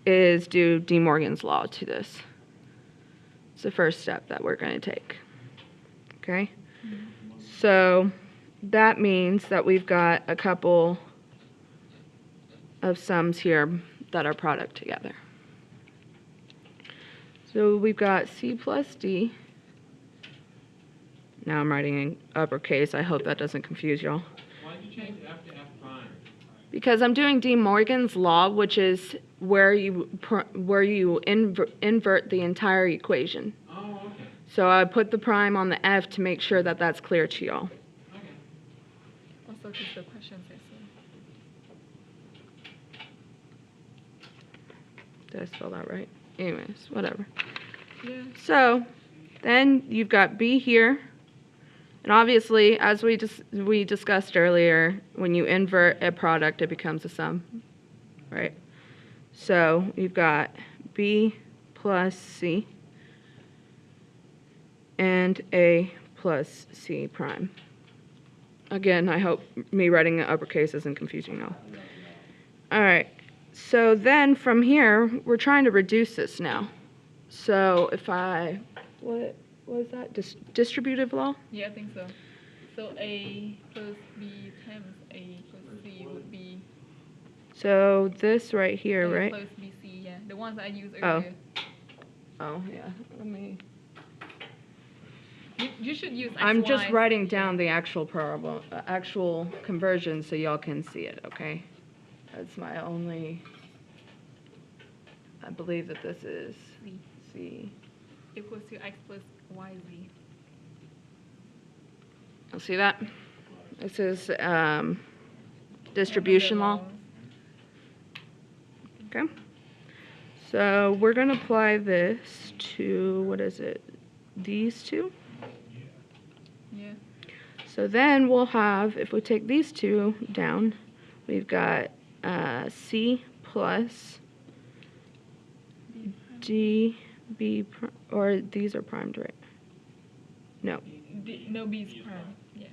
is do De Morgan's law to this. It's the first step that we're going to take. Okay? So that means that we've got a couple of sums here that are product together. So we've got C plus D. Now I'm writing in uppercase. I hope that doesn't confuse y'all. Why did you change F to F prime? Because I'm doing De Morgan's law, which is where you invert the entire equation. Oh, okay. So I put the prime on the F to make sure that that's clear to y'all. Okay. Also, because the question says so. Did I spell that right? Anyways, whatever. Yeah. So then you've got B here. And obviously, as we discussed earlier, when you invert a product, it becomes a sum, right? So you've got B plus C and A plus C prime. Again, I hope me writing in uppercase isn't confusing y'all. All right, so then from here, we're trying to reduce this now. So if what was that? Distributive law? Yeah, I think so. So A plus B times A plus C would be So this right here, A right? plus BC, yeah. The ones I used Oh. earlier. Oh, yeah. Let me. You should use I'm just XY. writing down the actual problem, actual conversion, so y'all can see it. Okay. That's my only. I believe that this is C C. equals to X plus YZ. You'll see that. This is distribution law. Okay. So we're going to apply this to, what is it, these two? Yeah. So then we'll have, if we take these two down, we've got C plus D, B, or these are primed, right? No. No, B's prime. Yeah.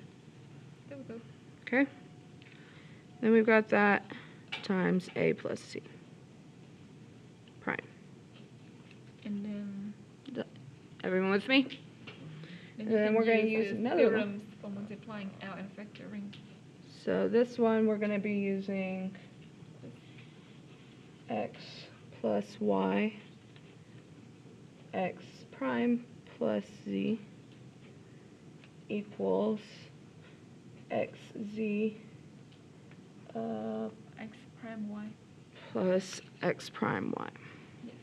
There we go. Okay. Then we've got that times A plus C prime. And then Everyone with me? you then can we're going to use the another one. theorems for multiplying out and factoring. So this one we're going to be using X plus Y, X prime plus Z equals XZ X prime Y. plus X prime Y. Yes.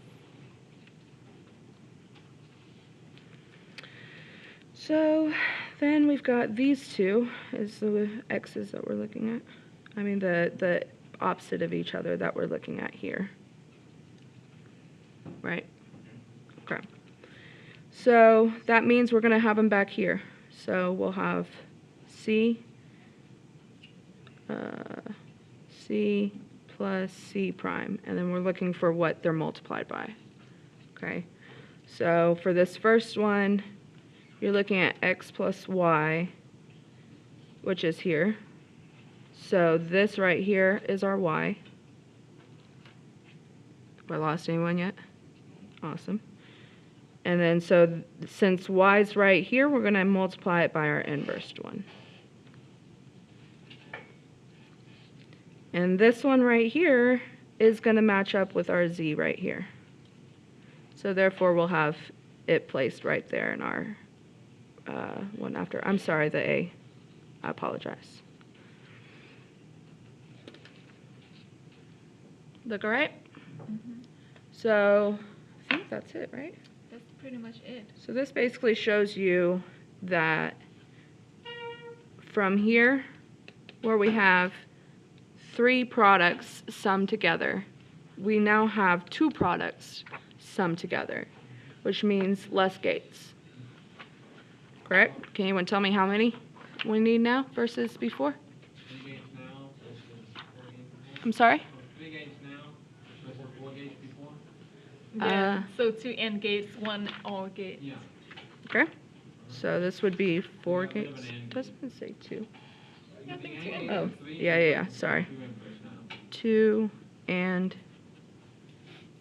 So then we've got these two as the X's that we're looking at. I mean the opposite of each other that we're looking at here. Right? Okay. So that means we're going to have them back here. So we'll have C plus C prime, and then we're looking for what they're multiplied by. Okay. So for this first one, you're looking at X plus Y, which is here. So this right here is our Y. Have I lost anyone yet? Awesome. And then so since y's right here, we're going to multiply it by our inversed one. And this one right here is going to match up with our z right here. So therefore, we'll have it placed right there in our one after. I'm sorry, the A. I apologize. Look all right? So I think that's it, right? That's pretty much it. So this basically shows you that from here, where we have 3 products summed together, we now have 2 products summed together, which means less gates. Correct? Can anyone tell me how many we need now versus before? 3 gates now versus 4 gates before. I'm sorry? 3 gates now versus 4 gates before. Yeah. So 2 AND gates, 1 OR gate. Yeah. Okay. So this would be 4 Yeah, we have gates. an and. Doesn't it say 2? I think 2 Using AND Oh, gates. yeah. Sorry. 2 inverse now. 2 and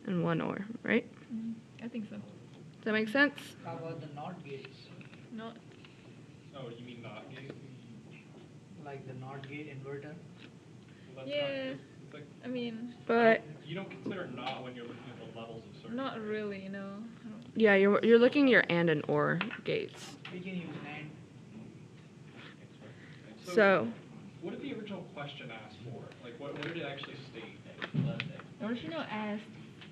1 OR, right? I think so. Does that make sense? How about the NOT gates? Not. Oh, you mean not gate? Like the NOT gate inverter? Well, that's Yeah. Not, it's like, I mean, But you don't consider not when you're looking at the levels of circuit. not really, no. I don't- yeah, you're looking at your and OR gates. We can use AND. So What did the original question ask for? Like, what did it actually state? The original asked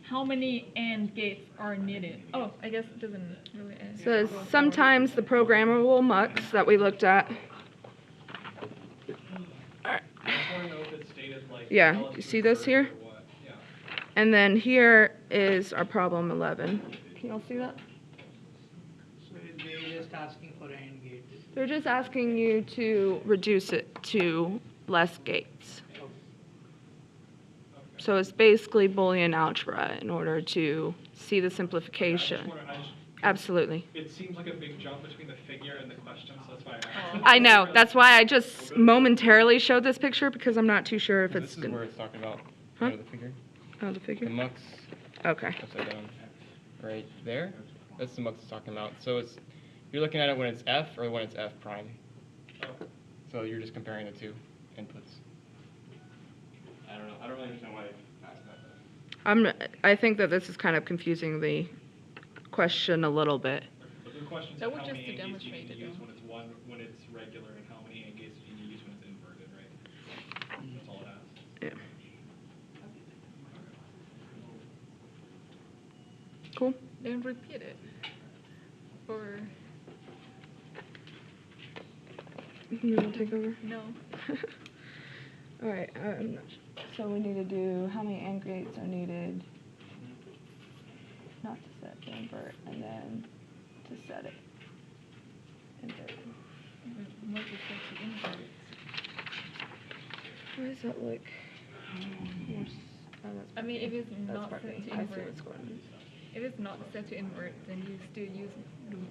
how many AND gates are needed. Oh, I guess it doesn't really ask. So sometimes the programmable mux that we looked at. I just want to know if it stated like. Yeah, tell us you to see this convert here? or what. Yeah. And then here is our problem 11. Can you all see that? So they're just asking for AND gates. They're just asking you to reduce it to less gates. So it's basically Boolean algebra in order to see the simplification. Absolutely. It seems like a big jump between the figure and the question, so that's why I asked. I know. That's why I just momentarily showed this picture because I'm not too sure if it's This is where it's talking about, Huh? you know, the figure. Oh, the The figure? mux Okay. upside down, right there. That's the mux it's talking about. So it's, you're looking at it when it's F or when it's F prime. Oh. So you're just comparing the 2 inputs. I don't know, I don't really understand why I asked that. I think that this is kind of confusing the question a little bit. But the question is That how was many just to AND gates do you demonstrate need to it, use though. when it's regular, and how many AND gates do you need to use when it's inverted, right? That's all it asks. Yeah. Cool. Then repeat it. Or You want to take over? no. All right. So we need to do how many AND gates are needed, not to set, to invert, and then to set it. Invert. What is set to invert? Why does that look? more s- oh, that's I mean, if it's that's not part set B. to I see invert, what's going on. if it's not set to invert, then you still use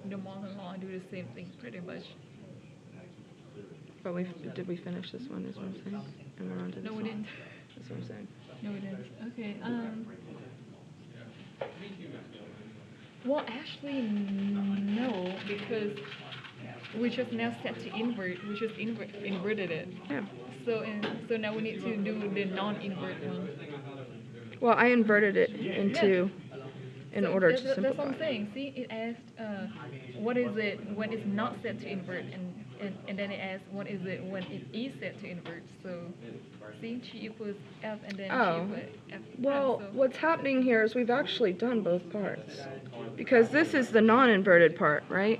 the Morgan law and do the same thing pretty much. But did we finish this one? Is what I'm saying. And we're on to this No, we one. didn't. That's what I'm saying. No, we didn't. Okay. Well, actually, no, because we just now set to invert. We just inverted it. Yeah. So now we need to do the non-invert one. Well, I inverted it into in So order to that's simplify. what I'm saying. See, it asked, what is it when it's not set to invert, and then it asks, what is it when it is set to invert? So, see, G equals F, and then Oh. G equals F. Well, so, what's happening here is we've actually done both parts. Because this is the non-inverted part, right?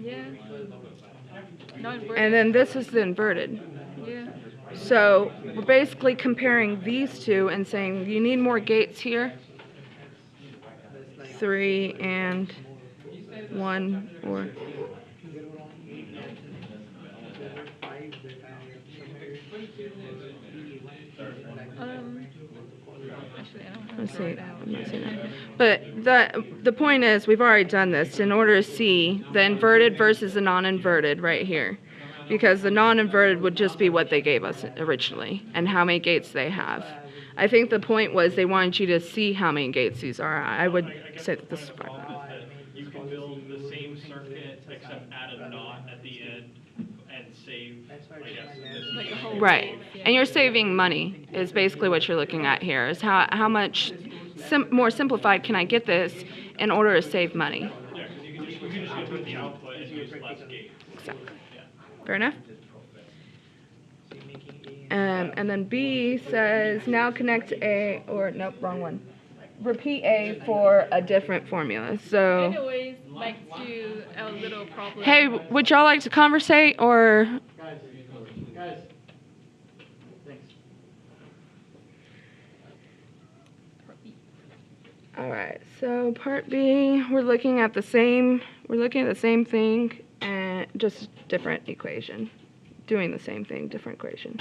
yeah. Non-inverted. And then this is the inverted. Yeah. So we're basically comparing these two and saying you need more gates here. 3 and 1 or Actually, I don't know. let's see. I'm not seeing it. But the point is we've already done this in order to see the inverted versus the non-inverted right here. Because the non-inverted would just be what they gave us originally and how many gates they have. I think the point was they wanted you to see how many gates these are. I would guess say the that this is point of fine. the law is that you can build the same circuit except add a knot at the end and save, I guess, this. Like a whole Right, row, yeah. and you're saving money is basically what you're looking at here, is how much more simplified can I get this in order to save money? Yeah, because you can just input the output and use less gates. Exactly. Yeah. Fair enough? So you're making A And then B says, now connect A, or nope, wrong one. Repeat A for a different formula, so. Anyways, back to our little problem. Hey, would y'all like to conversate, or? Guys, thanks. All right, so part B, we're looking at the same thing, and just different equation. Doing the same thing, different equation.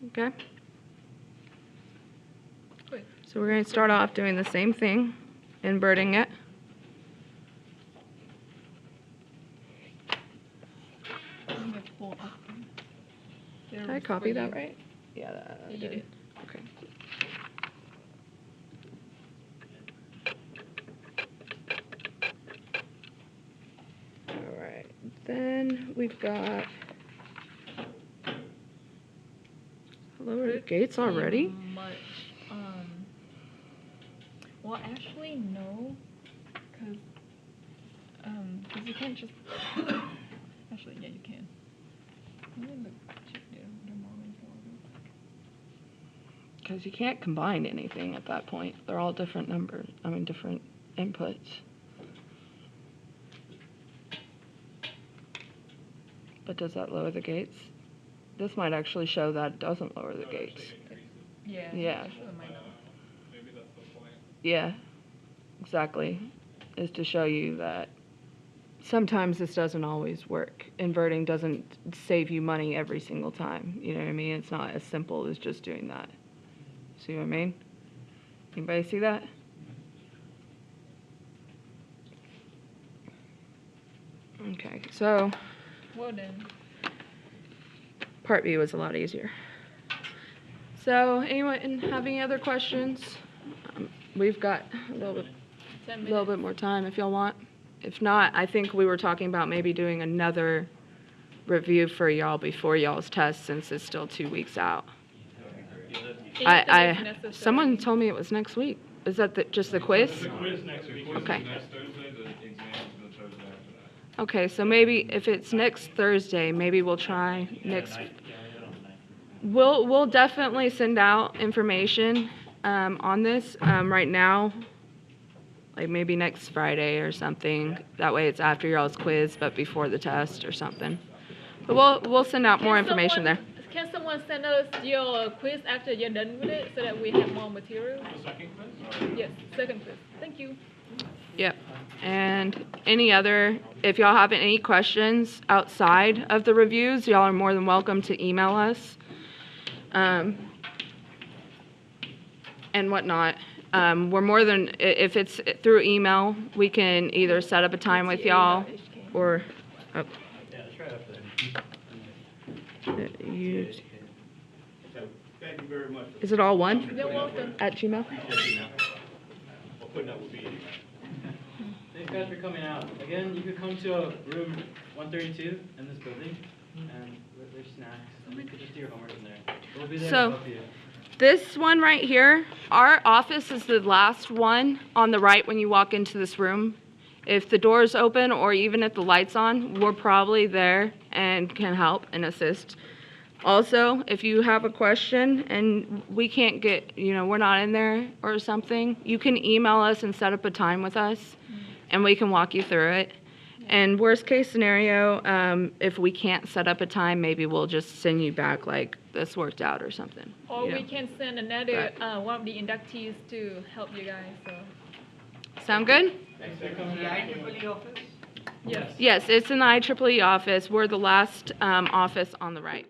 Okay? Good. So we're going to start off doing the same thing, inverting it. Did I copy that right? Yeah, I You did. did. Okay. All right, then we've got. Lower the gates already? Much, well, actually, no, because you can't just, actually, yeah, you can. Let me look, check the moment for Because you can't combine anything at that point. They're all different numbers, different inputs. But does that lower the gates? This might actually show that it doesn't lower the gates. Yeah. Yeah. Actually, it might not. Maybe that's the point. Yeah, exactly. Is to show you that sometimes this doesn't always work. Inverting doesn't save you money every single time. You know what I mean? It's not as simple as just doing that. See what I mean? Anybody see that? Okay, so Well then. part B was a lot easier. So anyone have any other questions? We've got a little 10 bit minutes. more time if y'all want. If not, I think we were talking about maybe doing another review for y'all before y'all's test, since it's still 2 weeks out. Anything is necessary. Someone told me it was next week. Is that just the quiz? The quiz next week. Okay. Next Thursday, the exam is the Thursday after that. Okay, so maybe if it's next Thursday, maybe we'll try next. We'll definitely send out information on this right now, like maybe next Friday or something. That way it's after y'all's quiz, but before the test or something. But we'll send out more information there. Can someone send us your quiz after you're done with it so that we have more material? The second quiz? Yes, second quiz. Thank you. Yep. And any other, if y'all have any questions outside of the reviews, y'all are more than welcome to email us. And whatnot. We're more than, if it's through email, we can either set up a time with y'all or, oh, Yeah, it's right up there. So, thank you very much. is it all one? You're welcome. At Gmail? For putting up with me. Thanks guys for coming out. Again, you could come to room 132 in this building, and there's snacks, and you could just do your homework in there. We'll be there to So- help you. This one right here, our office is the last one on the right when you walk into this room. If the door's open or even if the light's on, we're probably there and can help and assist. Also, if you have a question and we can't get, we're not in there or something, you can email us and set up a time with us and we can walk you through it. And worst case scenario, if we can't set up a time, maybe we'll just send you back like this worked out or something. Or you we know. can send another one of the inductees to help you guys. So Sound good? Thanks for coming The out. IEEE office? yes. Yes, it's in the IEEE office. We're the last office on the right.